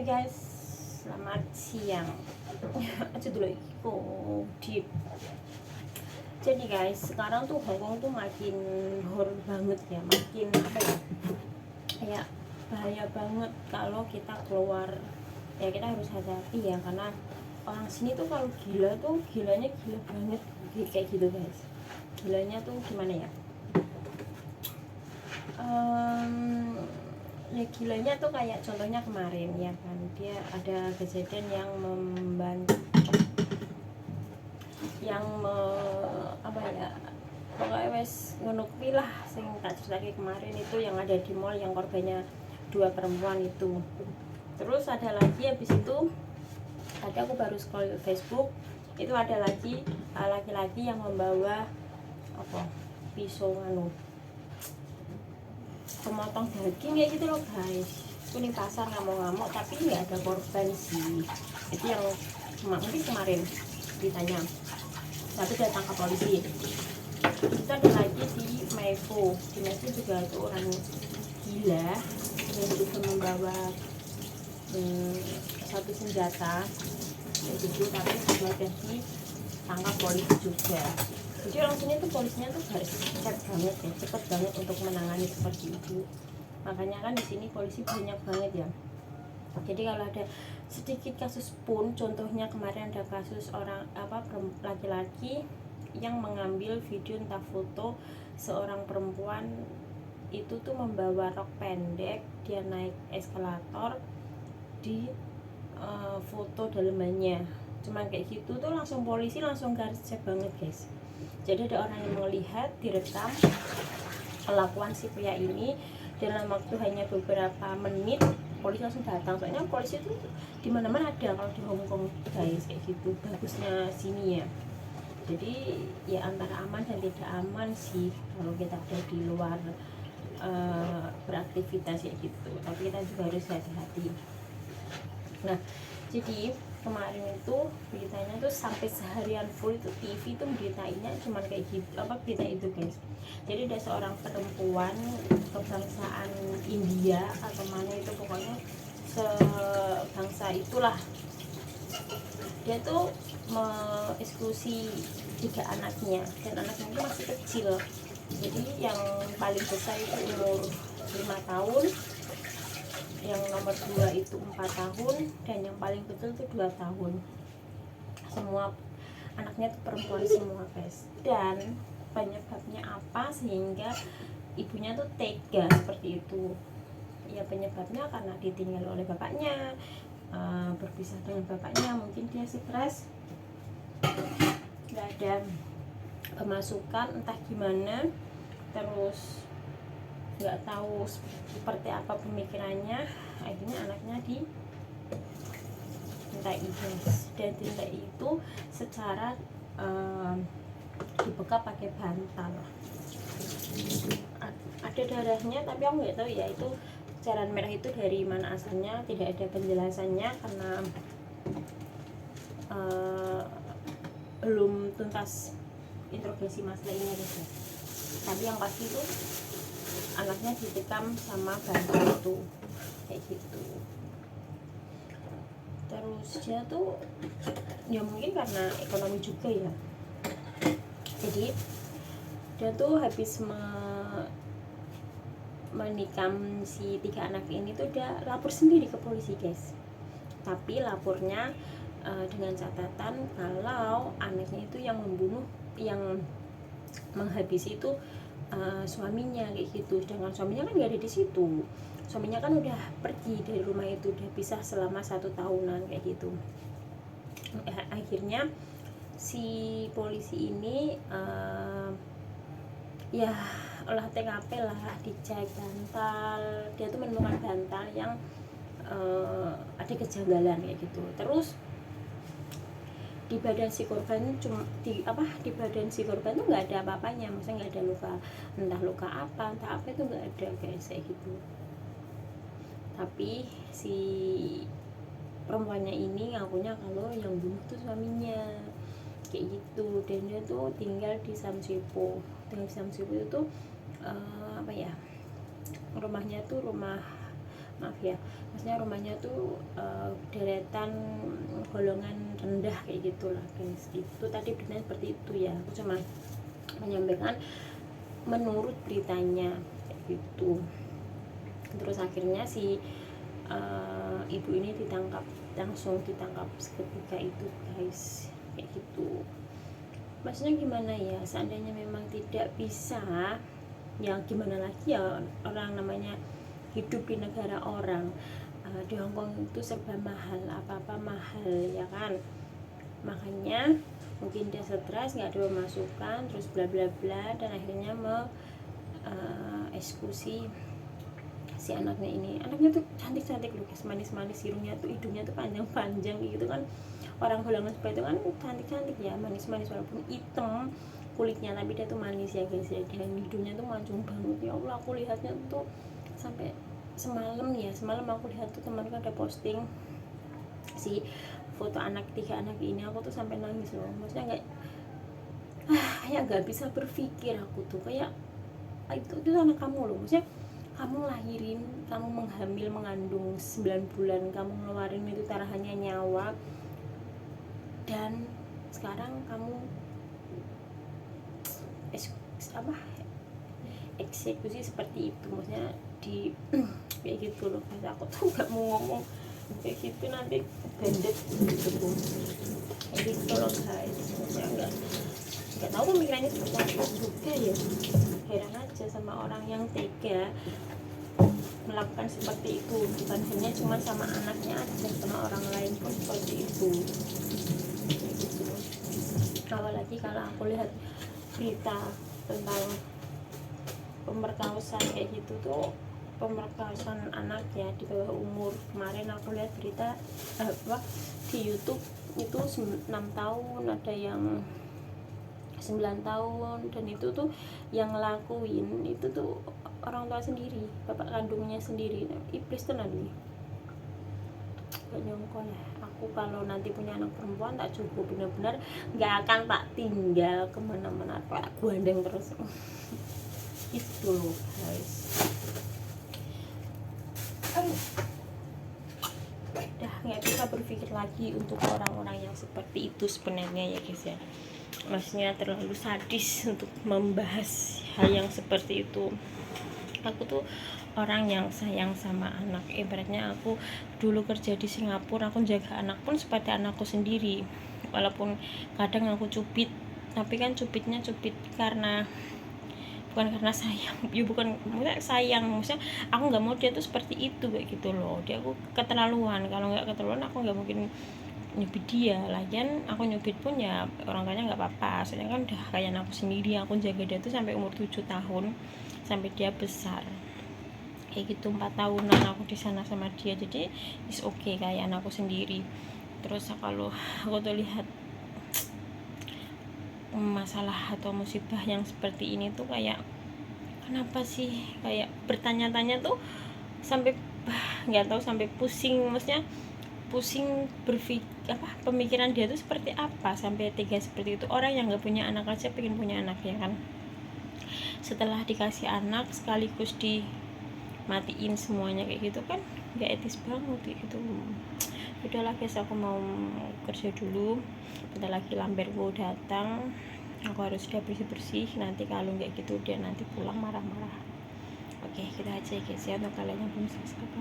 Hai guys, selamat siang. Aja dulu deep. Jadi guys, sekarang tuh Hongkong tuh makin horor banget ya, makin apa ya, kayak bahaya banget kalau kita keluar. Ya kita harus hati-hati ya, karena orang sini tuh kalau gila tuh gilanya gila banget kayak gitu guys. Gilanya tuh gimana ya? Ya gilanya tuh kayak contohnya kemarin ya kan, dia ada kejadian yang apa ya, pokoknya wes ngono kuwi lah sing tak ceritake kemarin itu, yang ada di mall yang korbannya 2 perempuan itu. Terus ada lagi habis itu, tadi aku baru scroll Facebook, itu ada lagi laki-laki yang membawa apa, pisau pemotong daging kayak gitu loh guys. Kuning pasar ngamuk-ngamuk, tapi nggak ada korban sih. Itu yang mungkin kemarin ditanya, tapi datang ke polisi. Itu ada lagi di Mevo juga itu orang gila yang juga membawa satu senjata itu, tapi sudah ditangkap polisi juga. Jadi orang sini tuh polisinya tuh harus cepat banget ya, cepat banget untuk menangani seperti itu. Makanya kan di sini polisi banyak banget ya. Jadi kalau ada sedikit kasus pun, contohnya kemarin ada kasus orang laki-laki yang mengambil video entah foto seorang perempuan itu tuh membawa rok pendek, dia naik eskalator, di foto dalemannya. Cuman kayak gitu tuh langsung polisi langsung garis cek banget guys. Jadi ada orang yang melihat, direkam kelakuan si pria ini dalam waktu hanya beberapa menit, polisi langsung datang. Soalnya polisi itu di mana-mana ada kalau di Hongkong guys, kayak gitu bagusnya sini ya. Jadi ya antara aman dan tidak aman sih kalau kita ada di luar beraktivitas kayak gitu. Tapi kita juga harus hati-hati. Nah, jadi kemarin itu beritanya tuh sampai seharian full itu TV tuh beritainnya cuman kayak gitu, berita itu guys. Jadi ada seorang perempuan kebangsaan India atau mana itu, pokoknya sebangsa itulah, dia tuh mengeksekusi 3 anaknya, dan anaknya itu masih kecil. Jadi yang paling besar itu umur 5 tahun, yang nomor 2 itu 4 tahun, dan yang paling kecil itu 2 tahun. Semua anaknya itu perempuan semua guys. Dan penyebabnya apa sehingga ibunya tuh tega seperti itu? Ya penyebabnya karena ditinggal oleh bapaknya, berpisah dengan bapaknya, mungkin dia stres, nggak ada pemasukan entah gimana, terus nggak tahu seperti apa pemikirannya, akhirnya anaknya dimintai guys. Dan dimintai itu secara dibekap pakai bantal, ada darahnya, tapi aku nggak tahu ya itu cairan merah itu dari mana asalnya, tidak ada penjelasannya karena belum tuntas interogasi masalah ini guys. Tapi yang pasti itu anaknya ditikam sama bantal itu kayak gitu. Terus dia tuh ya mungkin karena ekonomi juga ya, jadi dia tuh habis menikam si 3 anak ini tuh dia lapor sendiri ke polisi guys. Tapi lapornya dengan catatan kalau anaknya itu yang membunuh, yang menghabisi itu suaminya kayak gitu. Sedangkan suaminya kan nggak ada di situ, suaminya kan udah pergi dari rumah itu, udah pisah selama 1 tahunan kayak gitu. Akhirnya si polisi ini ya olah TKP lah, dicek bantal, dia tuh menemukan bantal yang ada kejanggalan kayak gitu. Terus di badan si korban di badan si korban tuh nggak ada apa-apanya, maksudnya nggak ada luka, entah luka apa entah apa itu nggak ada guys kayak gitu. Tapi si perempuannya ini ngakunya kalau yang bunuh tuh suaminya kayak gitu. Dan dia tuh tinggal di Samsipo. Tinggal di Samsipo itu tuh rumahnya tuh rumah, maaf ya, maksudnya rumahnya tuh deretan golongan rendah kayak gitulah guys. Itu tadi beritanya seperti itu ya, aku cuma menyampaikan menurut beritanya kayak gitu. Terus akhirnya si ibu ini langsung ditangkap seketika itu guys, kayak gitu. Maksudnya gimana ya, seandainya memang tidak bisa, ya gimana lagi ya, orang namanya hidup di negara orang. Di Hongkong itu serba mahal, apa-apa mahal ya kan, makanya mungkin dia stres, nggak ada pemasukan, terus bla bla bla, dan akhirnya eksekusi si anaknya ini. Anaknya tuh cantik-cantik loh guys, manis-manis, hidungnya tuh panjang-panjang gitu kan, orang golongan seperti itu kan cantik-cantik ya, manis-manis, walaupun hitam kulitnya tapi dia tuh manis ya guys ya, dan hidungnya tuh mancung banget. Ya Allah, aku lihatnya tuh sampai semalam aku lihat tuh temanku ada posting si foto tiga anak ini, aku tuh sampai nangis loh. Maksudnya kayak nggak bisa berpikir aku tuh, kayak itu anak kamu loh, maksudnya kamu lahirin, kamu mengandung 9 bulan, kamu ngeluarin itu taruhannya nyawa, dan sekarang kamu eksekusi seperti itu. Maksudnya di kayak gitu loh guys. Aku tuh nggak mau ngomong kayak gitu, nanti bandit gitu tuh, kayak gitu loh guys. Maksudnya nggak tahu pemikirannya seperti apa juga ya, heran aja sama orang yang tega melakukan seperti itu, bukan hanya cuma sama anaknya aja, sama orang lain pun seperti itu. Gitu. Apalagi kalau aku lihat berita tentang pemerkosaan kayak gitu tuh, pemerkosaan anak ya di bawah umur. Kemarin aku lihat berita di YouTube itu 6 tahun, ada yang 9 tahun, dan itu tuh yang ngelakuin itu tuh orang tua sendiri, bapak kandungnya sendiri. Iblis tenan nih, gak nyongko ya. Aku kalau nanti punya anak perempuan tak cukup, benar-benar gak akan tak tinggal kemana-mana, tak gandeng terus. Itu loh guys. Udah nggak bisa berpikir lagi untuk orang-orang yang seperti itu sebenarnya ya guys ya. Maksudnya terlalu sadis untuk membahas hal yang seperti itu. Aku tuh orang yang sayang sama anak. Ibaratnya aku dulu kerja di Singapura, aku jaga anak pun seperti anakku sendiri. Walaupun kadang aku cubit, tapi kan cubitnya karena bukan karena sayang ya, bukan maksudnya sayang, maksudnya aku nggak mau dia tuh seperti itu kayak gitu loh. Dia aku keterlaluan, kalau nggak keterlaluan aku nggak mungkin nyubit dia. Lagian aku nyubit pun ya orang tuanya nggak apa-apa, soalnya kan udah kayak anakku sendiri. Aku jaga dia tuh sampai umur 7 tahun sampai dia besar kayak gitu. 4 tahunan aku di sana sama dia, jadi is okay kayak anakku sendiri. Terus kalau aku tuh lihat masalah atau musibah yang seperti ini tuh kayak kenapa sih, kayak bertanya-tanya tuh sampai nggak tahu, sampai pusing. Maksudnya pusing berpikir pemikiran dia tuh seperti apa sampai tega seperti itu. Orang yang nggak punya anak aja pengen punya anak ya kan, setelah dikasih anak sekaligus dimatiin semuanya kayak gitu kan, nggak etis banget kayak gitu. Udahlah guys, aku mau kerja dulu, bentar lagi lamberku datang, aku harus sudah bersih-bersih. Nanti kalau nggak gitu dia nanti pulang marah-marah. Oke, kita aja guys ya. Untuk kalian yang belum subscribe,